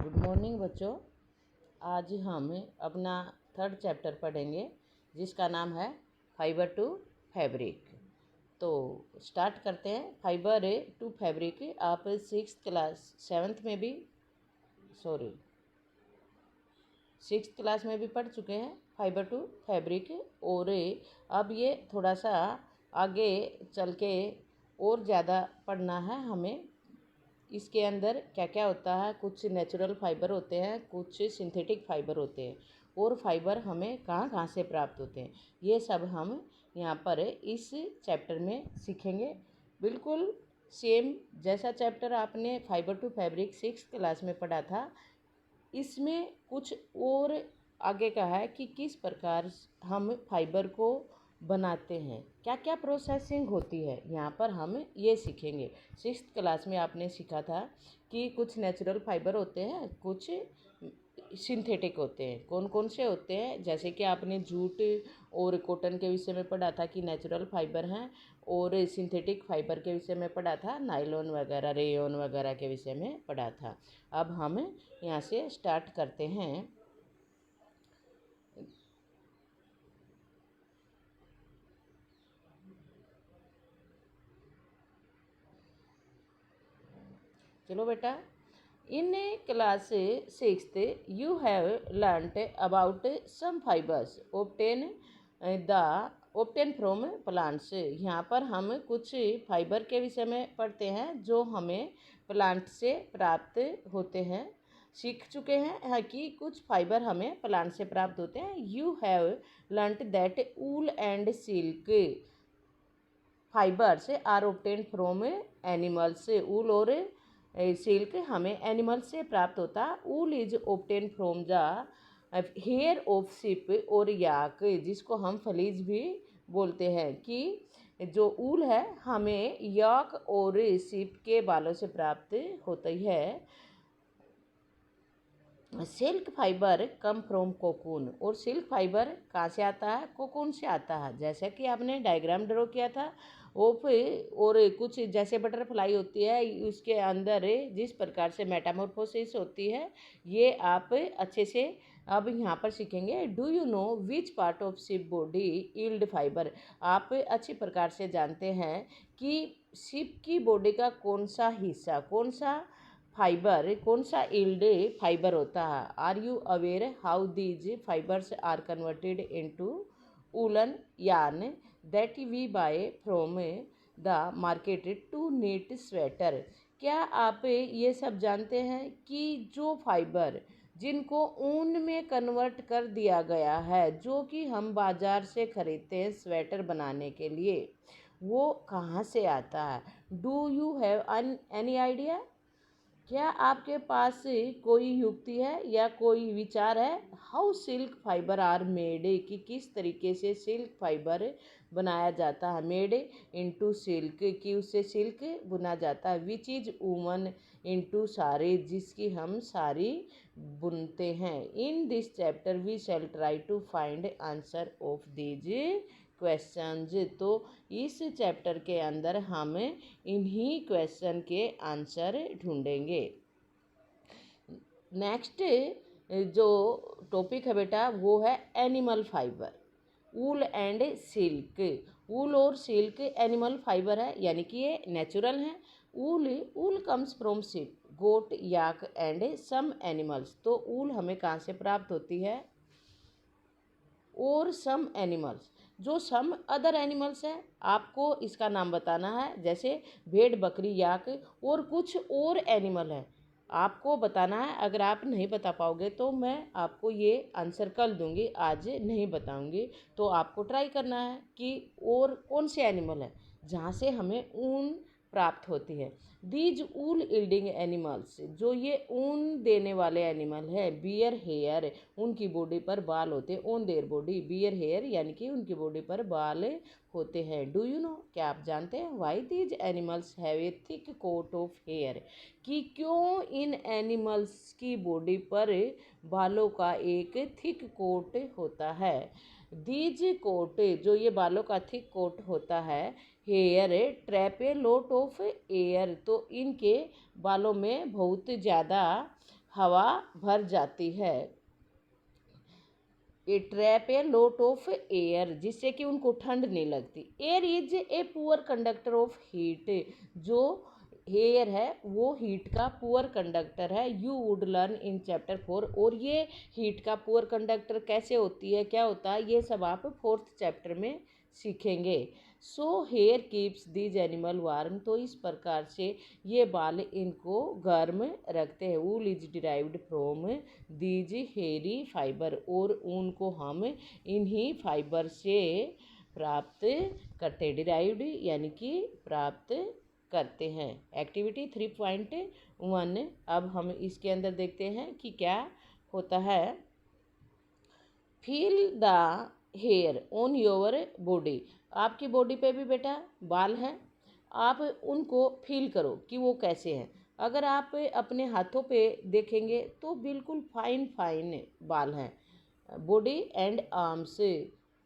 Good morning बच्चों। आज हम अपना थर्ड चैप्टर पढ़ेंगे जिसका नाम है फाइबर टू फैब्रिक। तो स्टार्ट करते हैं। फाइबर टू फैब्रिक आप सिक्स क्लास में भी पढ़ चुके हैं फाइबर टू फैब्रिक। और अब ये थोड़ा सा आगे चल के और ज़्यादा पढ़ना है हमें। इसके अंदर क्या क्या होता है, कुछ नेचुरल फाइबर होते हैं, कुछ सिंथेटिक फाइबर होते हैं, और फाइबर हमें कहाँ कहाँ से प्राप्त होते हैं, ये सब हम यहाँ पर इस चैप्टर में सीखेंगे। बिल्कुल सेम जैसा चैप्टर आपने fibre to fabric six class में पढ़ा था, इसमें कुछ और आगे का है कि किस प्रकार हम फाइबर को बनाते हैं, क्या क्या प्रोसेसिंग होती है, यहाँ पर हम ये सीखेंगे। सिक्स क्लास में आपने सीखा था कि कुछ नेचुरल फाइबर होते हैं, कुछ सिंथेटिक होते हैं। कौन कौन से होते हैं, जैसे कि आपने जूट और कॉटन के विषय में पढ़ा था कि नेचुरल फाइबर हैं, और सिंथेटिक फाइबर के विषय में पढ़ा था, नायलॉन वगैरह रेयॉन वगैरह के विषय में पढ़ा था। अब हम यहाँ से स्टार्ट करते हैं। चलो बेटा, in class 6th you have learnt about some fibers obtain from plants। यहाँ पर हम कुछ फाइबर के विषय में पढ़ते हैं जो हमें प्लांट से प्राप्त होते हैं। सीख चुके हैं कि कुछ फाइबर हमें प्लांट से प्राप्त होते हैं। You have learnt that wool and silk fibres are obtain from animals. Wool और सिल्क हमें एनिमल से प्राप्त होता है। Wool is obtain from the hair of sheep और याक, जिसको हम फलीज भी बोलते हैं, कि जो वूल है हमें याक और शिप के बालों से प्राप्त होती है। Silk fibre come from cocoon, और सिल्क फाइबर कहाँ से आता है, कोकून से आता है। जैसे कि आपने डायग्राम ड्रॉ किया था और कुछ जैसे बटरफ्लाई होती है, उसके अंदर जिस प्रकार से मेटामॉर्फोसिस होती है, ये आप अच्छे से अब यहाँ पर सीखेंगे। Do you know which part of ship body yield fibre. आप अच्छी प्रकार से जानते हैं कि शिप की बॉडी का कौन सा हिस्सा, कौन सा फाइबर, कौन सा यील्ड फाइबर होता है। Are you aware how these fibres are converted into woollen yarn that we buy from the market to knit sweater. क्या आप ये सब जानते हैं कि जो फाइबर जिनको ऊन में कन्वर्ट कर दिया गया है, जो कि हम बाजार से खरीदते हैं स्वेटर बनाने के लिए, वो कहाँ से आता है। Do you have any idea. क्या आपके पास कोई युक्ति है या कोई विचार है। How silk fibre are made, कि किस तरीके से सिल्क फाइबर बनाया जाता है। मेड इनटू सिल्क, कि उससे सिल्क बुना जाता है। Which is woven into sari, जिसकी हम साड़ी बुनते हैं। In this chapter we shall try to find answer of these questions. तो इस चैप्टर के अंदर हम इन्हीं क्वेश्चन के आंसर ढूंढेंगे। नेक्स्ट जो टॉपिक है बेटा, वो है animal fibre, wool and silk. Wool और सिल्क एनिमल फाइबर है, यानी कि ये नेचुरल हैं। Wool comes from sheep, goat, yak and some animals. तो वूल हमें कहाँ से प्राप्त होती है, और सम एनिमल्स, जो सम अदर एनिमल्स है, आपको इसका नाम बताना है। जैसे भेड़, बकरी, याक और कुछ और एनिमल है, आपको बताना है। अगर आप नहीं बता पाओगे तो मैं आपको ये आंसर कल दूंगी, आज नहीं बताऊंगी। तो आपको ट्राई करना है कि और कौन से एनिमल है जहाँ से हमें ऊन प्राप्त होती है। दीज वूल यील्डिंग एनिमल्स, जो ये ऊन देने वाले एनिमल है। बियर हेयर, उनकी बॉडी पर बाल होते हैं। On their body bear hair, यानी कि उनकी बॉडी पर बाल होते हैं। डू यू नो, क्या आप जानते हैं। Why these animals have a thick coat of hair, कि क्यों इन एनिमल्स की बॉडी पर बालों का एक थिक कोट होता है। दीज कोट, जो ये बालों का थिक कोट होता है, hair trap a lot of air, तो इनके बालों में बहुत ज़्यादा हवा भर जाती है। ए trap A lot of air, जिससे कि उनको ठंड नहीं लगती। Air is a poor conductor of heat, जो एयर है वो हीट का पुअर कंडक्टर है। You would learn in chapter 4। और ये हीट का पुअर कंडक्टर कैसे होती है, क्या होता है, ये सब आप 4th चैप्टर में सीखेंगे। So here keeps these animal warm, तो इस प्रकार से ये बाल इनको गर्म रखते हैं। वूल is derived from these hairy fibre, और ऊन को हम इन्हीं फाइबर से प्राप्त करते, डिराइव्ड यानी कि प्राप्त करते हैं। एक्टिविटी 3.1, अब हम इसके अंदर देखते हैं कि क्या होता है। Feel the hair on your body, आपकी बॉडी पे भी बेटा बाल हैं, आप उनको फील करो कि वो कैसे हैं। अगर आप अपने हाथों पे देखेंगे तो बिल्कुल फाइन फाइन बाल हैं, बॉडी एंड आर्म्स।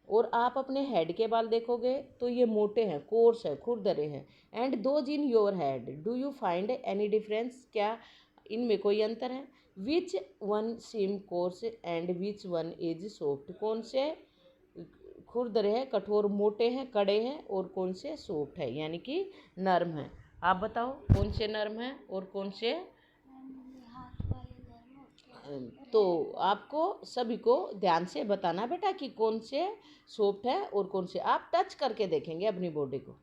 और आप अपने हेड के बाल देखोगे तो ये मोटे हैं, कोर्स है, खुरदरे हैं। And those in your head, do you find any difference, क्या इनमें कोई अंतर है। Which one seem coarse and which one is soft, कौन से खुरदरे हैं, कठोर मोटे हैं, कड़े हैं, और कौन से सॉफ्ट है यानी कि नर्म है। आप बताओ कौन से नर्म हैं और कौन से। तो आपको सभी को ध्यान से बताना बेटा कि कौन से सॉफ्ट है और कौन से। आप टच करके देखेंगे अपनी बॉडी को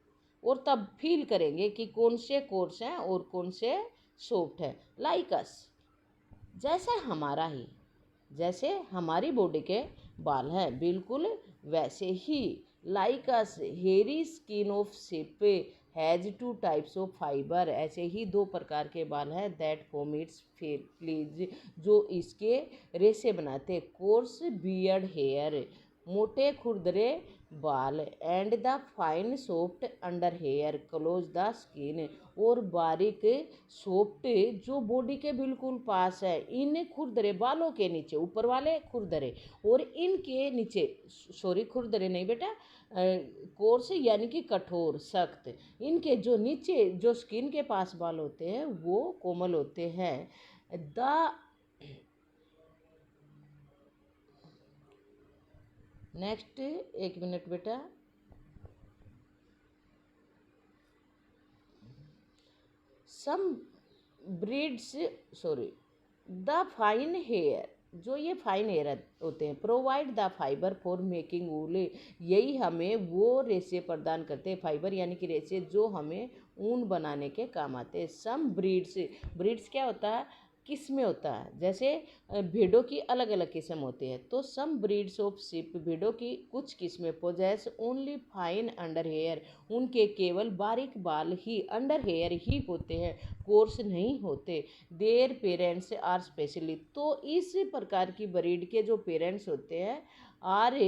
और तब फील करेंगे कि कौन से कोर्स हैं और कौन से सॉफ्ट है। लाइक अस, जैसे हमारी बॉडी के बाल हैं बिल्कुल वैसे ही। Like as hairy skin of sheep has 2 types of fibre, ऐसे ही 2 प्रकार के बाल हैं। दैट फॉर्म इट्स फ्लीज, जो इसके रेशे बनाते। कोर्स बियर्ड हेयर, मोटे खुरदरे बाल। And the fine soft under hair close the skin, और बारीक सॉफ्ट जो बॉडी के बिल्कुल पास है, इन खुरदरे बालों के नीचे, ऊपर वाले खुरदरे और इनके नीचे, सॉरी खुरदरे नहीं बेटा, कोर्स यानी कि कठोर सख्त, इनके जो नीचे जो स्किन के पास बाल होते हैं वो कोमल होते हैं। द नेक्स्ट, एक मिनट बेटा, some breeds, sorry, the fine hair, जो ये फाइन हेयर होते हैं, provide the fibre for making wool, यही हमें वो रेशे प्रदान करते हैं, फाइबर यानी कि रेशे जो हमें ऊन बनाने के काम आते हैं। सम ब्रीड्स क्या होता है, किस्में होता है, जैसे भेड़ों की अलग अलग किस्म होती है। तो सम ब्रीड्स ऑफ शिप, भेड़ों की कुछ किस्में possess only fine under hair, उनके केवल बारीक बाल ही अंडर हेयर ही होते हैं, कोर्स नहीं होते। देयर पेरेंट्स आर स्पेशली, तो इस प्रकार की ब्रीड के जो पेरेंट्स होते हैं आर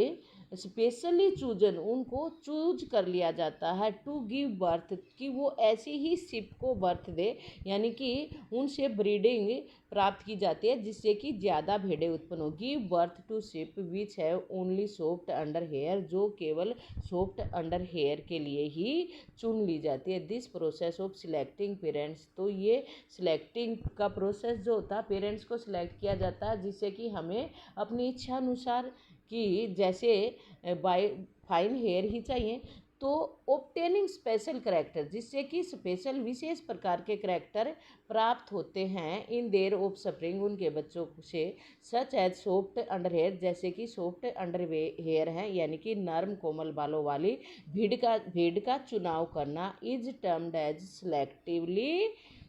स्पेशली चूजन, उनको चूज कर लिया जाता है। टू गिव बर्थ, कि वो ऐसी ही शिप को बर्थ दे, यानी कि उनसे ब्रीडिंग प्राप्त की जाती है जिससे कि ज़्यादा भेड़ें उत्पन्न हो। Give birth to sheep which have only soft under hair, जो केवल सॉफ्ट अंडर हेयर के लिए ही चुन ली जाती है। This process of selecting parents, तो ये सिलेक्टिंग का प्रोसेस जो होता है, पेरेंट्स को सिलेक्ट किया जाता है जिससे कि हमें अपनी इच्छा अनुसार कि जैसे बाय फाइन हेयर ही चाहिए, तो ऑब्टेनिंग स्पेशल करैक्टर, जिससे कि स्पेशल विशेष प्रकार के करैक्टर प्राप्त होते हैं इन देयर ऑफ स्प्रिंग, उनके बच्चों से। Such as soft under hair, जैसे कि सॉफ्ट अंडर हेयर हैं यानी कि नर्म कोमल बालों वाली भेड़ का चुनाव करना। Is termed as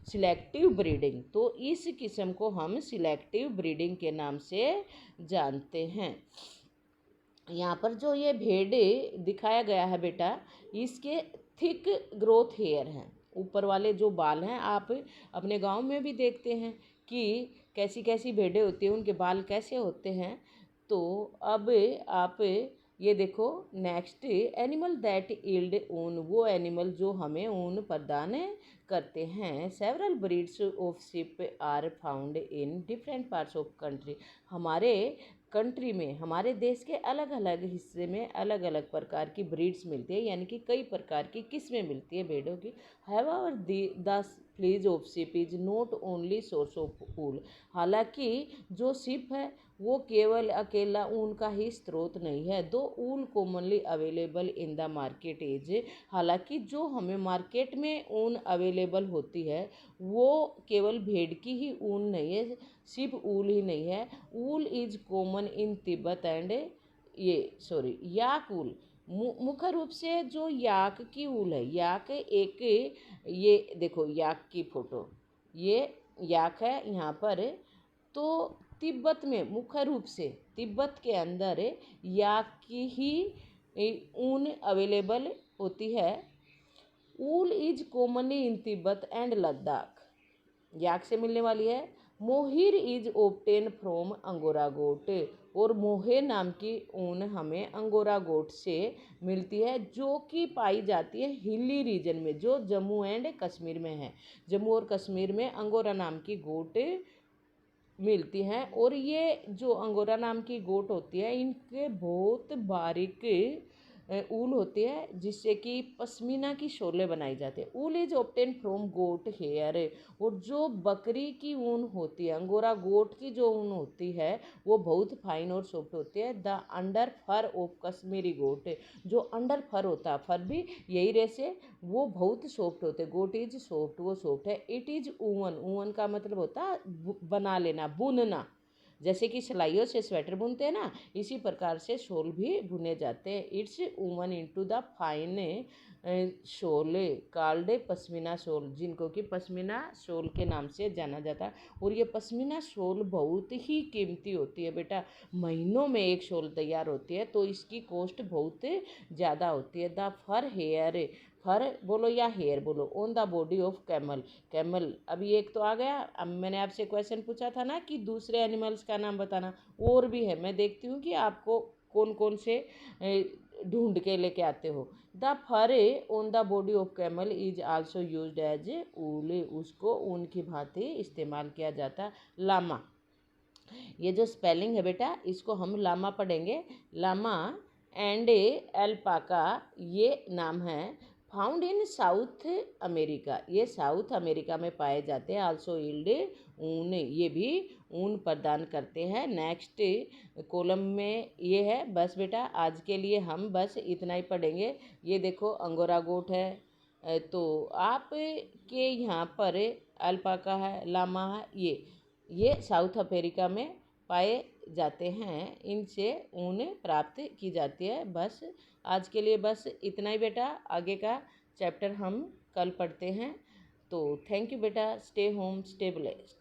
selective breeding, तो इस किस्म को हम सिलेक्टिव ब्रीडिंग के नाम से जानते हैं। यहाँ पर जो ये भेड़ दिखाया गया है बेटा, इसके थिक ग्रोथ हेयर हैं, ऊपर वाले जो बाल हैं, आप अपने गांव में भी देखते हैं कि कैसी कैसी भेड़ें होती हैं, उनके बाल कैसे होते हैं। तो अब आप ये देखो, नेक्स्ट, एनिमल दैट यील्ड ऊन, वो एनिमल जो हमें ऊन प्रदान करते हैं। Several breeds of sheep are found in different parts of country, हमारे कंट्री में, हमारे देश के अलग अलग हिस्से में अलग अलग प्रकार की ब्रीड्स मिलती है, यानी कि कई प्रकार की किस्में मिलती है भेड़ों की। However the fleas of ship is not only source of wool. हालांकि जो शिप है वो केवल अकेला ऊन का ही स्रोत नहीं है। Though wool commonly available in the market is, हालांकि जो हमें मार्केट में ऊन अवेलेबल होती है वो केवल भेड़ की ही ऊन नहीं है, सिर्फ ऊल ही नहीं है। Wool is common in Tibet and yak wool, मुख्य रूप से जो याक की ऊल है, याक एक, ये देखो याक की फोटो, ये याक है यहाँ पर। तो तिब्बत में मुख्य रूप से तिब्बत के अंदर याक की ही ऊन अवेलेबल होती है। Wool is commonly in Tibet and Ladakh, yak से मिलने वाली है। Mohair is obtain from angora goat, और मोहेर नाम की ऊन हमें अंगोरा गोट से मिलती है, जो कि पाई जाती है हिली रीजन में, जो जम्मू एंड कश्मीर में है। जम्मू और कश्मीर में अंगोरा नाम की गोट मिलती हैं। और ये जो अंगोरा नाम की गोट होती है इनके बहुत बारीक ऊल होती है, जिससे कि पश्मीना की शोले बनाई जाती है। Wool is obtain from goat hair, और जो बकरी की ऊन होती है, अंगोरा गोट की जो ऊन होती है वो बहुत फाइन और सॉफ्ट होती है। The under fur of Kashmiri goat, जो अंडर फर होता है, फर भी यही रेसे, वो बहुत सॉफ्ट होते हैं। गोट इज सॉफ्ट, वो सॉफ्ट है। इट इज ऊवन, ऊवन का मतलब होता है बना लेना, बुनना, जैसे कि सिलाइयों से स्वेटर बुनते हैं ना, इसी प्रकार से शॉल भी बुने जाते हैं। It's woven into the fine Sholay called pashmina shawl, जिनको कि पश्मीना शॉल के नाम से जाना जाता है। और ये पश्मीना शॉल बहुत ही कीमती होती है बेटा, महीनों में एक शॉल तैयार होती है, तो इसकी कॉस्ट बहुत ज़्यादा होती है। द फर हेयर, फर बोलो या हेयर बोलो, on the body of camel, camel अभी एक तो आ गया। अब मैंने आपसे क्वेश्चन पूछा था ना कि दूसरे एनिमल्स का नाम बताना, और भी है, मैं देखती हूँ कि आपको कौन कौन से ढूंढ के लेके आते हो। The fur on the body of camel is also used as wool, उसको ऊन की भांति इस्तेमाल किया जाता है। लामा, ये जो स्पेलिंग है बेटा इसको हम लामा पढ़ेंगे, लामा एंड एल्पाका ये नाम है। फाउंड इन साउथ अमेरिका, ये साउथ अमेरिका में पाए जाते हैं। आल्सो यील्ड ऊन, ये भी ऊन प्रदान करते हैं। नेक्स्ट कॉलम में ये है। बस बेटा आज के लिए हम बस इतना ही पढ़ेंगे। ये देखो अंगोरा गोट है, तो आप के यहाँ पर अल्पाका है, लामा है, ये साउथ अमेरिका में पाए जाते हैं, इनसे ऊन प्राप्त की जाती है। बस आज के लिए बस इतना ही बेटा, आगे का चैप्टर हम कल पढ़ते हैं। तो थैंक यू बेटा, स्टे होम, स्टे ब्लेस्ड।